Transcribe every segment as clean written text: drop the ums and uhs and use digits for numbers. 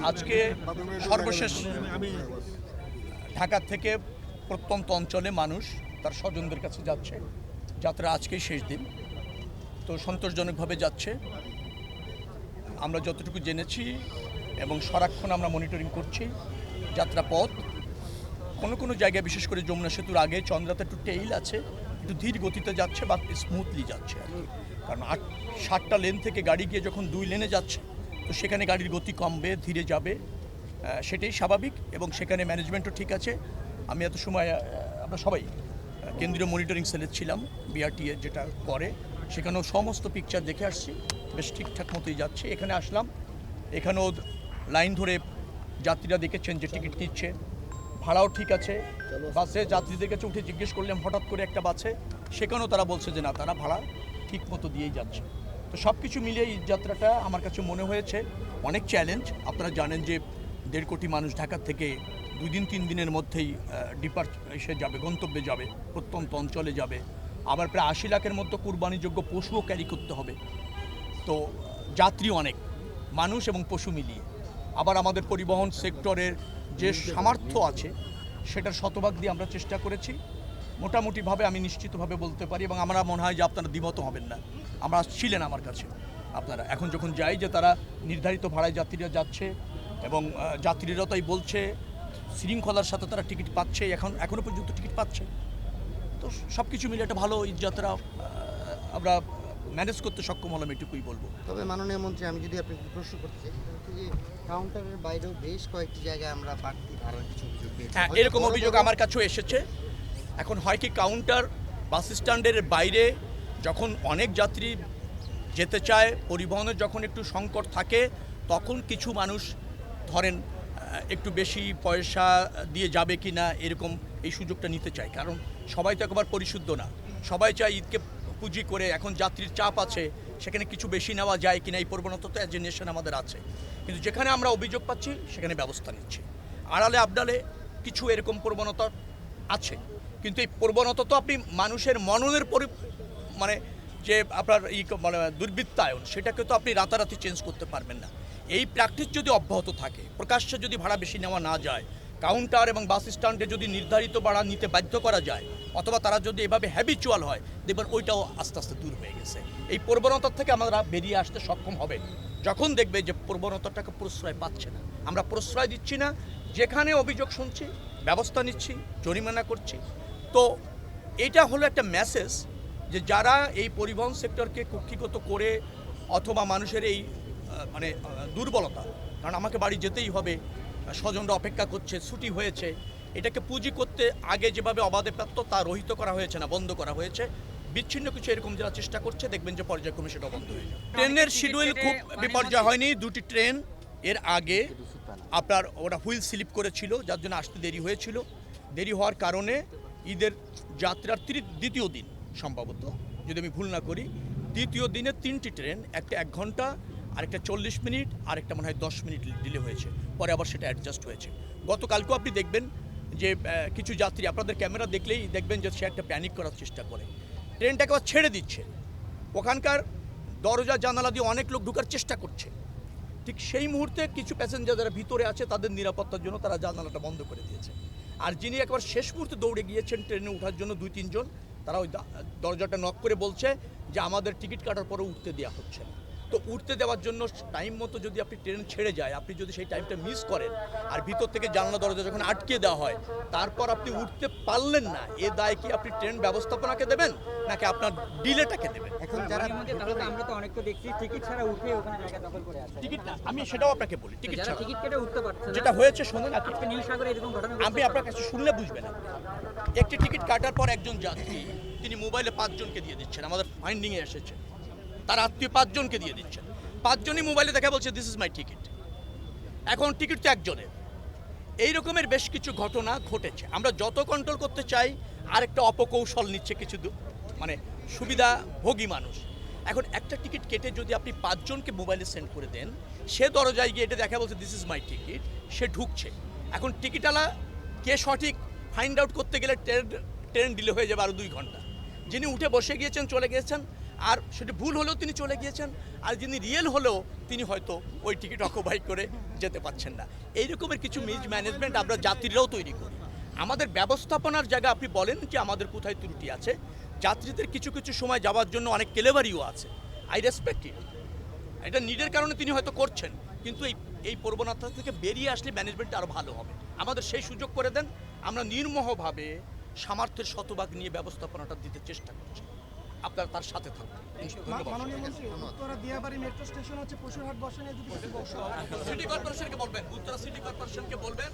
আজকে সর্বশেষ ঢাকা থেকে প্রত্যন্ত অঞ্চলে মানুষ তার স্বজনদের কাছে যাচ্ছে। যাত্রা আজকেই শেষ দিন, তো সন্তোষজনকভাবে যাচ্ছে। আমরা যতটুকু জেনেছি এবং সারাক্ষণ আমরা মনিটরিং করছি যাত্রা পথ। কোনো জায়গায় বিশেষ করে যমুনা সেতুর আগে চন্দ্রাতে একটু টেইল আছে, একটু ধীর গতিতে যাচ্ছে বা স্মুথলি যাচ্ছে আর কি। কারণ 7টা লেন থেকে গাড়ি গিয়ে যখন 2 লেনে যাচ্ছে, তো সেখানে গাড়ির গতি কমবে, ধীরে যাবে, সেটাই স্বাভাবিক। এবং সেখানে ম্যানেজমেন্টও ঠিক আছে। আমি এত সময় আমরা সবাই কেন্দ্রীয় মনিটরিং সেলে ছিলাম, বিআরটিএ যেটা করে, সেখানেও সমস্ত পিকচার দেখে আসছি, বেশ ঠিকঠাক মতোই যাচ্ছে। এখানে আসলাম, এখানেও লাইন ধরে যাত্রীরা দেখেছেন যে টিকিট নিচ্ছে, ভাড়াও ঠিক আছে। বাসে যাত্রীদের কাছে উঠে জিজ্ঞেস করলাম হঠাৎ করে একটা বাসে, সেখানেও তারা বলছে যে না, তারা ভাড়া ঠিক মতো দিয়েই যাচ্ছে। তো সব কিছু মিলিয়ে এই যাত্রাটা আমার কাছে মনে হয়েছে অনেক চ্যালেঞ্জ। আপনারা জানেন যে 1.5 কোটি মানুষ ঢাকা থেকে 2 দিন 3 দিনের মধ্যেই এসে যাবে, গন্তব্যে যাবে, প্রত্যন্ত অঞ্চলে যাবে। আবার প্রায় 80 লাখের মতো কুরবানিযোগ্য পশুও ক্যারি করতে হবে। তো যাত্রী অনেক, মানুষ এবং পশু মিলিয়ে। আবার আমাদের পরিবহন সেক্টরের যে সামর্থ্য আছে সেটার শতভাগ দিয়ে আমরা চেষ্টা করেছি। মোটামুটিভাবে আমি নিশ্চিতভাবে বলতে পারি, এবং আমরা মনে হয় যে আপনারা দ্বিমত হবেন না, আমরা ছিলেন আমার কাছে আপনারা এখন যখন যাই যে তারা নির্ধারিত ভাড়ায় যাত্রীরা যাচ্ছে, এবং যাত্রীরা তাই বলছে শৃঙ্খলার সাথে তারা টিকিট পাচ্ছে, এখনও পর্যন্ত টিকিট পাচ্ছে। তো সব কিছু মিলে একটা ভালো যাত্রা আমরা ম্যানেজ করতে সক্ষম হলাম, এটুকুই বলবো। তবে মাননীয় মন্ত্রী, আমি যদি আপনাকে প্রশ্ন করতে চাই, যে কাউন্টারের বাইরেও বেশ কয়েকটি জায়গায় আমরা বাড়তি ভাড়ার কিছু অভিযোগ পেয়েছি। হ্যাঁ, এরকম অভিযোগ আমার কাছেও এসেছে। এখন হয় কি, কাউন্টার বাস স্ট্যান্ডের বাইরে যখন অনেক যাত্রী যেতে চায়, পরিবহনের যখন একটু সংকট থাকে, তখন কিছু মানুষ ধরেন একটু বেশি পয়সা দিয়ে যাবে কি না এরকম এই সুযোগটা নিতে চায়। কারণ সবাই তো একবার পরিশুদ্ধ না, সবাই চায় ঈদকে পুঁজি করে, এখন যাত্রীর চাপ আছে, সেখানে কিছু বেশি নেওয়া যায় কিনা এই প্রবণতা তো অ্যাজেনেশন আমাদের আছে। কিন্তু যেখানে আমরা অভিযোগ পাচ্ছি সেখানে ব্যবস্থা নিচ্ছি। আড়ালে আবডালে কিছু এরকম প্রবণতা আছে, কিন্তু এই প্রবণতা তো আপনি মানুষের মননের মানে যে আপনার মানে দুর্বৃত্তায়ন, সেটাকে তো আপনি রাতারাতি চেঞ্জ করতে পারবেন না। এই প্র্যাকটিস যদি অব্যাহত থাকে, প্রকাশ্যে যদি ভাড়া বেশি নেওয়া না যায়, কাউন্টার এবং বাস স্ট্যান্ডে যদি নির্ধারিত ভাড়া নিতে বাধ্য করা যায়, অথবা তারা যদি এভাবে হ্যাবিচুয়াল হয়, দেখবেন ওইটাও আস্তে আস্তে দূর হয়ে গেছে। এই প্রবণতার থেকে আমরা বেরিয়ে আসতে সক্ষম হবে যখন দেখবে যে প্রবণতাটাকে প্রশ্রয় পাচ্ছে না, আমরা প্রশ্রয় দিচ্ছি না, যেখানে অভিযোগ শুনছি ব্যবস্থা নিচ্ছি, জরিমানা করছি। তো এটা হলো একটা মেসেজ যে যারা এই পরিবহন সেক্টরকে কুক্ষিগত করে, অথবা মানুষের এই মানে দুর্বলতা, কারণ আমাকে বাড়ি যেতেই হবে, স্বজনরা অপেক্ষা করছে, ছুটি হয়েছে, এটাকে পুঁজি করতে আগে যেভাবে অবাধে প্রাপ্ত তা রহিত করা হয়েছে না, বন্ধ করা হয়েছে। বিচ্ছিন্ন কিছু এরকম যারা চেষ্টা করছে, দেখবেন যে পর্যায়ক্রমে সেটা বন্ধ হয়ে যাবে। ট্রেনের শিডিউল খুব বিপর্যয় হয়নি। 2টি ট্রেন এর আগে আপনার ওরা হুইল স্লিপ করেছিল, যার জন্য আসতে দেরি হয়েছিল। দেরি হওয়ার কারণে ঈদের যাত্রার দ্বিতীয় দিন, সম্ভবত যদি আমি ভুল না করি, দ্বিতীয় দিনে 3টি ট্রেন, একটা 1 ঘন্টা, আরেকটা 40 মিনিট, আরেকটা মনে হয় 10 মিনিট ডিলে হয়েছে। পরে আবার সেটা অ্যাডজাস্ট হয়েছে। গতকালকেও আপনি দেখবেন যে কিছু যাত্রী, আপনাদের ক্যামেরা দেখলেই দেখবেন যে সে একটা প্যানিক করার চেষ্টা করে, ট্রেনটাকে আবার ছেড়ে দিচ্ছে, ওখানকার দরজা জানালা দিয়ে অনেক লোক ঢোকার চেষ্টা করছে। ঠিক সেই মুহূর্তে কিছু প্যাসেঞ্জার যারা ভিতরে আছে তাদের নিরাপত্তার জন্য তারা জানালাটা বন্ধ করে দিয়েছে। আর যিনি একবার শেষ মুহূর্তে দৌড়ে গিয়েছেন ট্রেনে ওঠার জন্য 2-3 জন, তারা ওই দরজাটা নক করে বলছে যে আমাদের টিকিট কাটার পরে উঠতে দেওয়া হচ্ছে না। তো উঠতে দেওয়ার জন্য টাইম মতো যদি আপনি ট্রেন ছেড়ে যায়, আপনি যদি সেই টাইমটা মিস করেন, আর ভিতর থেকে জানলা দরজা যখন আটকে দেওয়া হয়, তারপর আপনি উঠতে পারলেন না, এ দায় কি আপনি ট্রেন ব্যবস্থাপনাকে দেবেন নাকি আপনার ডিলেটাকে দেবেন? এখন যারা আমরা তো অনেক তো দেখছি টিকিট ছাড়া উঠে ওখানে জায়গা দখল করে আছে। টিকিট না, আমি সেটাও আপনাকে বলি, টিকিট যারা ছাড়া টিকিট কেটে উঠতে পারছে না, যেটা হয়েছে শোনেন, আজকে নীল সাগরে এরকম ঘটনা আমি আপনার কাছে শুনলে বুঝবেন না। একটি টিকিট কাটার পর একজন যাত্রী তিনি মোবাইলে 5 জনকে দিয়ে দিচ্ছেন, আমাদের ফাইন্ডিংয়ে এসেছে, তার আত্মীয় 5 জনকে দিয়ে দিচ্ছেন, 5 জনই মোবাইলে দেখা বলছে দিস ইজ মাই টিকিট। এখন টিকিট তো একজনের। এই রকমের বেশ কিছু ঘটনা ঘটেছে। আমরা যত কন্ট্রোল করতে চাই, আরেকটা অপকৌশল নিচ্ছে কিছু মানে সুবিধাভোগী মানুষ। এখন একটা টিকিট কেটে যদি আপনি 5 জনকে মোবাইলে সেন্ড করে দেন, সে দরজায় গিয়ে এটা দেখা বলছে দিস ইজ মাই টিকিট, সে ঢুকছে। এখন টিকিটওয়ালা কে সঠিক ফাইন্ড আউট করতে গেলে ট্রেন ডিলে হয়ে যাবে আরও 2 ঘন্টা। যিনি উঠে বসে গিয়েছেন চলে গিয়েছেন, আর সেটা ভুল হলেও তিনি চলে গিয়েছেন, আর যিনি রিয়েল হলেও তিনি হয়তো ওই টিকিট অকুপাই করে যেতে পাচ্ছেন না। এই রকমের কিছু মিস ম্যানেজমেন্ট আমরা যাত্রীরাও তৈরি করি। আমাদের ব্যবস্থাপনার জায়গা আপনি বলেন যে আমাদের কোথায় ত্রুটি আছে, যাত্রীদের কিছু কিছু সময় যাওয়ার জন্য অনেক কেলেভারিও আছে। আই রেসপেক্ট ইট। এটা নিডের কারণে তিনি হয়তো করছেন, কিন্তু এই প্রবণতা থেকে বেরিয়ে আসলে ম্যানেজমেন্ট আরও ভালো হবে। আমাদের সেই সুযোগ করে দেন, আমরা নির্মোহভাবে সামর্থ্যের শতভাগ নিয়ে ব্যবস্থাপনাটা দিতে চেষ্টা করছি। আপনারা তার সাথে থাকবেন। ধন্যবাদ। মাননীয় মন্ত্রী, উত্তরা দিয়াবাড়ি মেট্রো স্টেশন হচ্ছে পশুরহাট বসে নিয়ে যদি কিছু বলতে হয়। সিটি কর্পোরেশনকে বলবেন, উত্তরা সিটি কর্পোরেশনকে বলবেন,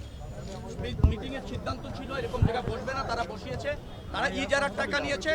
মিটিং এর সিদ্ধান্ত ছিল এরকম জায়গায় বসবে না, তারা বসিয়েছে, তারা ইজারার টাকা নিয়েছে।